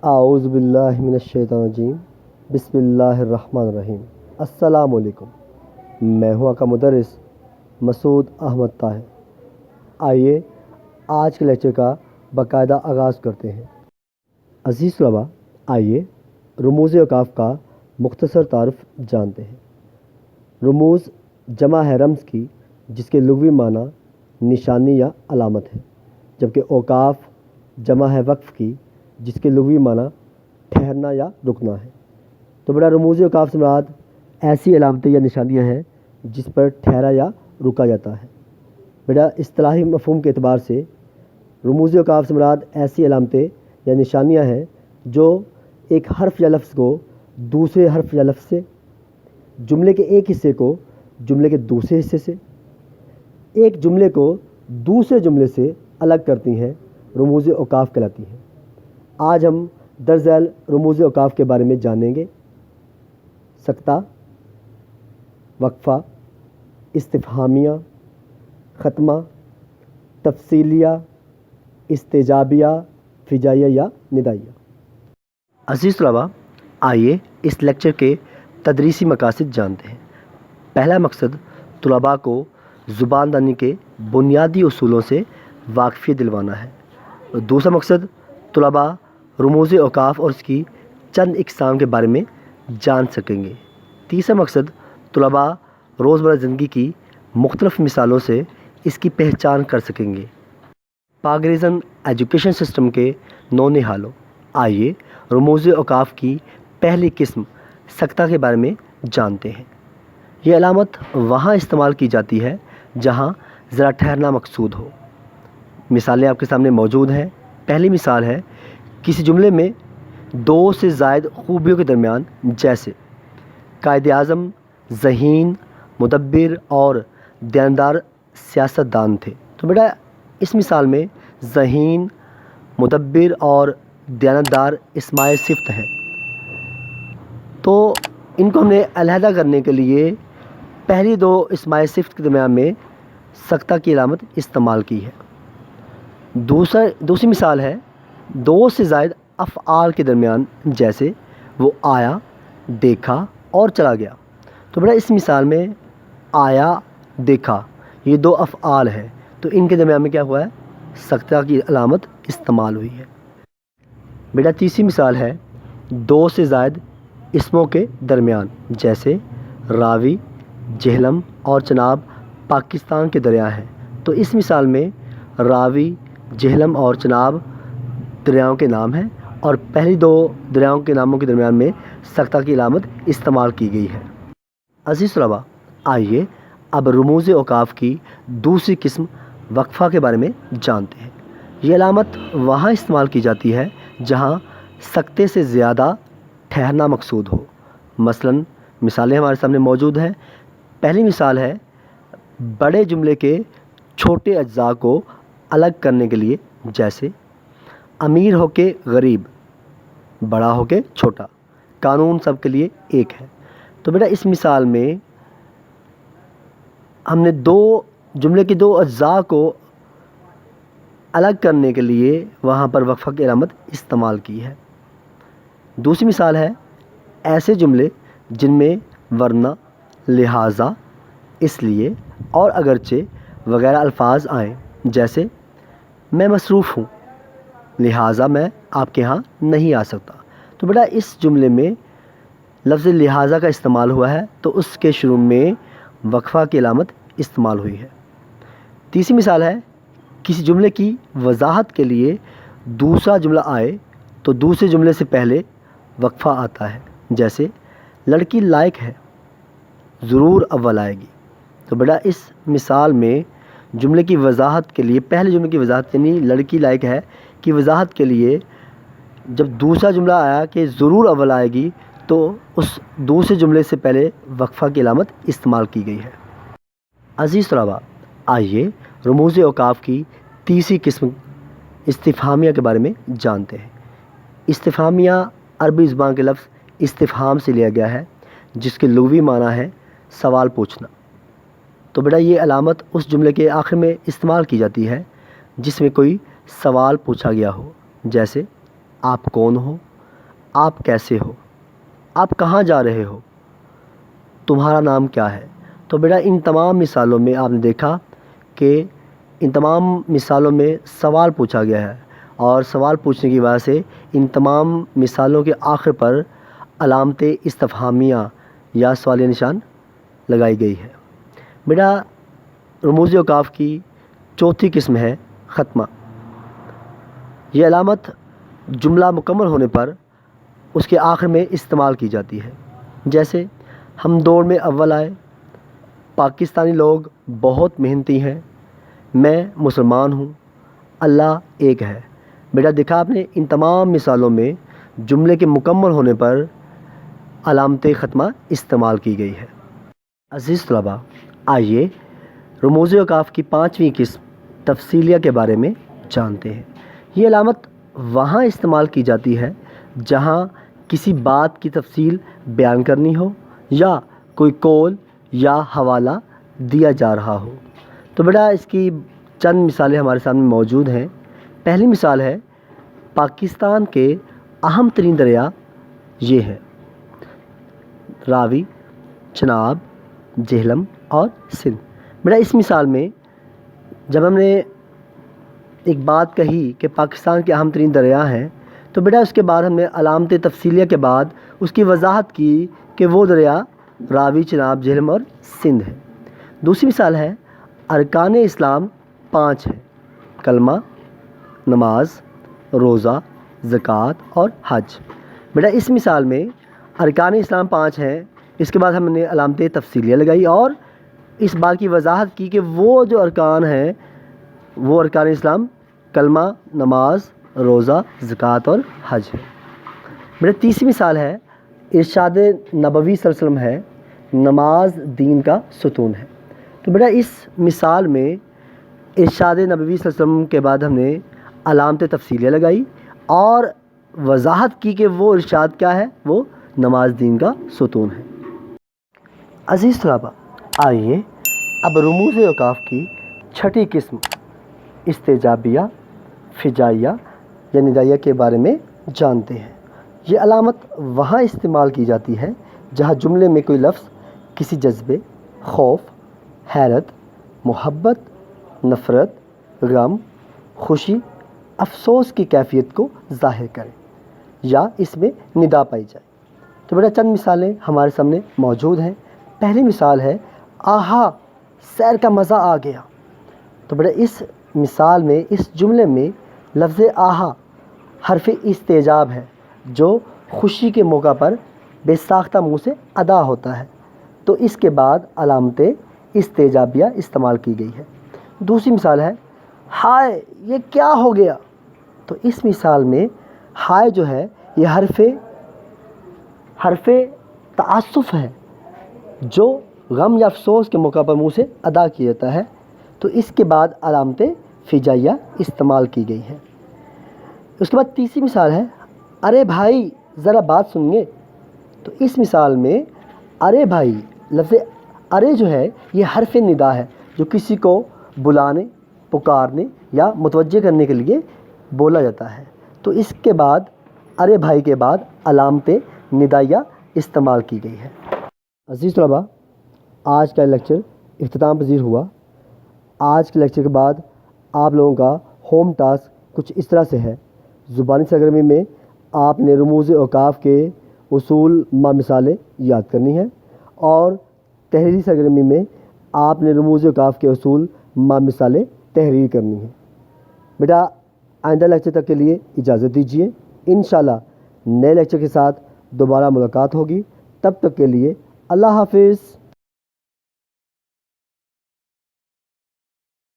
اعوذ باللہ من الشیطان الرجیم، بسم اللہ الرحمن الرحیم۔ السلام علیکم، میں ہوں آپ کا مدرس مسعود احمد طاہر۔ آئیے آج کے لیکچر کا باقاعدہ آغاز کرتے ہیں۔ عزیز طلباء، آئیے رموز اوقاف کا مختصر تعارف جانتے ہیں۔ رموز جمع ہے رمز کی، جس کے لغوی معنی نشانی یا علامت ہے، جبکہ اوقاف جمع ہے وقف کی، جس کے لغوی معنی ٹھہرنا یا رکنا ہے۔ تو بیٹا رموز اوقاف سے مراد ایسی علامتیں یا نشانیاں ہیں جس پر ٹھہرا یا رکا جاتا ہے۔ بیٹا اصطلاحی مفہوم کے اعتبار سے رموز اوقاف سے مراد ایسی علامتیں یا نشانیاں ہیں جو ایک حرف یا لفظ کو دوسرے حرف یا لفظ سے، جملے کے ایک حصے کو جملے کے دوسرے حصے سے، ایک جملے کو دوسرے جملے سے الگ کرتی ہیں، رموز اوقاف کہلاتی ہیں۔ آج ہم درج ذیل رموز اوقاف کے بارے میں جانیں گے۔ سکتہ، وقفہ، استفہامیہ، ختمہ، تفصیلیہ، استجابیہ، فجائیہ یا ندائیہ۔ عزیز طلباء، آئیے اس لیکچر کے تدریسی مقاصد جانتے ہیں۔ پہلا مقصد طلباء کو زبان دانی کے بنیادی اصولوں سے واقفیت دلوانا ہے، اور دوسرا مقصد طلباء رموز اوقاف اور اس کی چند اقسام کے بارے میں جان سکیں گے۔ تیسرا مقصد طلباء روزمرہ زندگی کی مختلف مثالوں سے اس کی پہچان کر سکیں گے۔ پاکریزن ایجوکیشن سسٹم کے نو نہالوں، آئیے رموز اوقاف کی پہلی قسم سکتہ کے بارے میں جانتے ہیں۔ یہ علامت وہاں استعمال کی جاتی ہے جہاں ذرا ٹھہرنا مقصود ہو۔ مثالیں آپ کے سامنے موجود ہیں۔ پہلی مثال ہے، کسی جملے میں دو سے زائد خوبیوں کے درمیان، جیسے قائد اعظم ذہین، مدبر اور دیانتدار سیاست دان تھے۔ تو بیٹا اس مثال میں ذہین، مدبر اور دیانتدار اسمائے صفت ہیں، تو ان کو ہم نے علیحدہ کرنے کے لیے پہلی دو اسمائے صفت کے درمیان میں سکتہ کی علامت استعمال کی ہے۔ دوسری مثال ہے، دو سے زائد افعال کے درمیان، جیسے وہ آیا، دیکھا اور چلا گیا۔ تو بیٹا اس مثال میں آیا، دیکھا، یہ دو افعال ہیں، تو ان کے درمیان میں کیا ہوا ہے؟ سکتہ کی علامت استعمال ہوئی ہے۔ بیٹا تیسری مثال ہے، دو سے زائد اسموں کے درمیان، جیسے راوی، جہلم اور چناب پاکستان کے دریا ہیں۔ تو اس مثال میں راوی، جہلم اور چناب دریاؤں کے نام ہیں، اور پہلی دو دریاؤں کے ناموں کے درمیان میں سکتہ کی علامت استعمال کی گئی ہے۔ عزیز طلباء، آئیے اب رموز اوقاف کی دوسری قسم وقفہ کے بارے میں جانتے ہیں۔ یہ علامت وہاں استعمال کی جاتی ہے جہاں سکتے سے زیادہ ٹھہرنا مقصود ہو۔ مثلاً مثالیں ہمارے سامنے موجود ہیں۔ پہلی مثال ہے، بڑے جملے کے چھوٹے اجزاء کو الگ کرنے کے لیے، جیسے امیر ہو کے غریب، بڑا ہو کے چھوٹا، قانون سب کے لیے ایک ہے۔ تو بیٹا اس مثال میں ہم نے جملے کے دو اجزاء کو الگ کرنے کے لیے وہاں پر وقفہ کی علامت استعمال کی ہے۔ دوسری مثال ہے، ایسے جملے جن میں ورنہ، لہٰذا، اس لیے اور اگرچہ وغیرہ الفاظ آئیں، جیسے میں مصروف ہوں لہٰذا میں آپ کے ہاں نہیں آ سکتا۔ تو بیٹا اس جملے میں لفظ لہٰذا کا استعمال ہوا ہے، تو اس کے شروع میں وقفہ کی علامت استعمال ہوئی ہے۔ تیسری مثال ہے، کسی جملے کی وضاحت کے لیے دوسرا جملہ آئے تو دوسرے جملے سے پہلے وقفہ آتا ہے، جیسے لڑکی لائق ہے، ضرور اول آئے گی۔ تو بیٹا اس مثال میں جملے کی وضاحت کے لیے، پہلے جملے کی وضاحت یعنی لڑکی لائق ہے کی وضاحت کے لیے جب دوسرا جملہ آیا کہ ضرور اول آئے گی، تو اس دوسرے جملے سے پہلے وقفہ کی علامت استعمال کی گئی ہے۔ عزیز طلباء، آئیے رموز اوقاف کی تیسری قسم استفہامیہ کے بارے میں جانتے ہیں۔ استفہامیہ عربی زبان کے لفظ استفہام سے لیا گیا ہے، جس کے لغوی معنی ہے سوال پوچھنا۔ تو بیٹا یہ علامت اس جملے کے آخر میں استعمال کی جاتی ہے جس میں کوئی سوال پوچھا گیا ہو، جیسے آپ کون ہو، آپ کیسے ہو؟ آپ کہاں جا رہے ہو؟ تمہارا نام کیا ہے؟ تو بیٹا ان تمام مثالوں میں آپ نے دیکھا کہ ان تمام مثالوں میں سوال پوچھا گیا ہے، اور سوال پوچھنے کی وجہ سے ان تمام مثالوں کے آخر پر علامت استفہامیہ یا سوالیہ نشان لگائی گئی ہے۔ بیٹا رموز اوقاف کی چوتھی قسم ہے ختمہ۔ یہ علامت جملہ مکمل ہونے پر اس کے آخر میں استعمال کی جاتی ہے، جیسے ہم دوڑ میں اول آئے، پاکستانی لوگ بہت محنتی ہیں، میں مسلمان ہوں، اللہ ایک ہے۔ بیٹا دیکھا آپ نے ان تمام مثالوں میں جملے کے مکمل ہونے پر علامت ختمہ استعمال کی گئی ہے۔ عزیز طلباء، آئیے رموز اوقاف کی پانچویں قسم تفصیلیہ کے بارے میں جانتے ہیں۔ یہ علامت وہاں استعمال کی جاتی ہے جہاں کسی بات کی تفصیل بیان کرنی ہو یا کوئی قول یا حوالہ دیا جا رہا ہو۔ تو بیٹا اس کی چند مثالیں ہمارے سامنے موجود ہیں۔ پہلی مثال ہے پاکستان کے اہم ترین دریا یہ ہے: راوی، چناب، جہلم اور سندھ۔ بیٹا اس مثال میں جب ہم نے ایک بات کہی کہ پاکستان کے اہم ترین دریا ہیں، تو بیٹا اس کے بعد ہم نے علامت تفصیلیہ کے بعد اس کی وضاحت کی کہ وہ دریا راوی، چناب، جہلم اور سندھ ہے۔ دوسری مثال ہے ارکان اسلام 5 ہیں: کلمہ، نماز، روزہ، زکوٰۃ اور حج۔ بیٹا اس مثال میں ارکان اسلام 5 ہیں، اس کے بعد ہم نے علامت تفصیلیہ لگائی اور اس بات کی وضاحت کی کہ وہ جو ارکان ہیں وہ ارکان اسلام کلمہ، نماز، روزہ، زکوٰۃ اور حج ہے۔ بیٹا تیسری مثال ہے ارشاد نبوی صلی اللہ علیہ وسلم ہے: نماز دین کا ستون ہے۔ تو بیٹا اس مثال میں ارشاد نبوی صلی اللہ علیہ وسلم کے بعد ہم نے علامت تفصیلیہ لگائی اور وضاحت کی کہ وہ ارشاد کیا ہے، وہ نماز دین کا ستون ہے۔ عزیز طلباء، آئیے اب رموز اوقاف کی چھٹی قسم استجابیہ، فجائیہ یا ندائیہ کے بارے میں جانتے ہیں۔ یہ علامت وہاں استعمال کی جاتی ہے جہاں جملے میں کوئی لفظ کسی جذبے، خوف، حیرت، محبت، نفرت، غم، خوشی، افسوس کی کیفیت کو ظاہر کرے یا اس میں ندا پائی جائے۔ تو بیٹا چند مثالیں ہمارے سامنے موجود ہیں۔ پہلی مثال ہے آہا سیر کا مزہ آ گیا۔ تو بیٹا اس مثال میں، اس جملے میں لفظ آہا حرف استعجاب ہے جو خوشی کے موقع پر بے ساختہ منہ سے ادا ہوتا ہے، تو اس کے بعد علامت استجابیہ استعمال کی گئی ہے۔ دوسری مثال ہے ہائے یہ کیا ہو گیا۔ تو اس مثال میں ہائے جو ہے یہ حرف تعسف ہے جو غم یا افسوس کے موقع پر منہ سے ادا کیا جاتا ہے، تو اس کے بعد علامت فجائیہ استعمال کی گئی ہے۔ اس کے بعد تیسری مثال ہے ارے بھائی ذرا بات سنیے۔ تو اس مثال میں ارے بھائی، لفظ ارے جو ہے یہ حرف ندا ہے جو کسی کو بلانے، پکارنے یا متوجہ کرنے کے لیے بولا جاتا ہے، تو اس کے بعد ارے بھائی کے بعد علامت ندائیہ استعمال کی گئی ہے۔ عزیز طلباء، آج کا لیکچر اختتام پذیر ہوا۔ آج کے لیکچر کے بعد آپ لوگوں کا ہوم ٹاسک کچھ اس طرح سے ہے۔ زبانی سرگرمی میں آپ نے رموز اوقاف کے اصول ما مثالیں یاد کرنی ہے، اور تحریری سرگرمی میں آپ نے رموز اوقاف کے اصول ما مثالیں تحریر کرنی ہے۔ بیٹا آئندہ لیکچر تک کے لیے اجازت دیجیے، انشاءاللہ نئے لیکچر کے ساتھ دوبارہ ملاقات ہوگی۔ تب تک کے لیے اللہ حافظ۔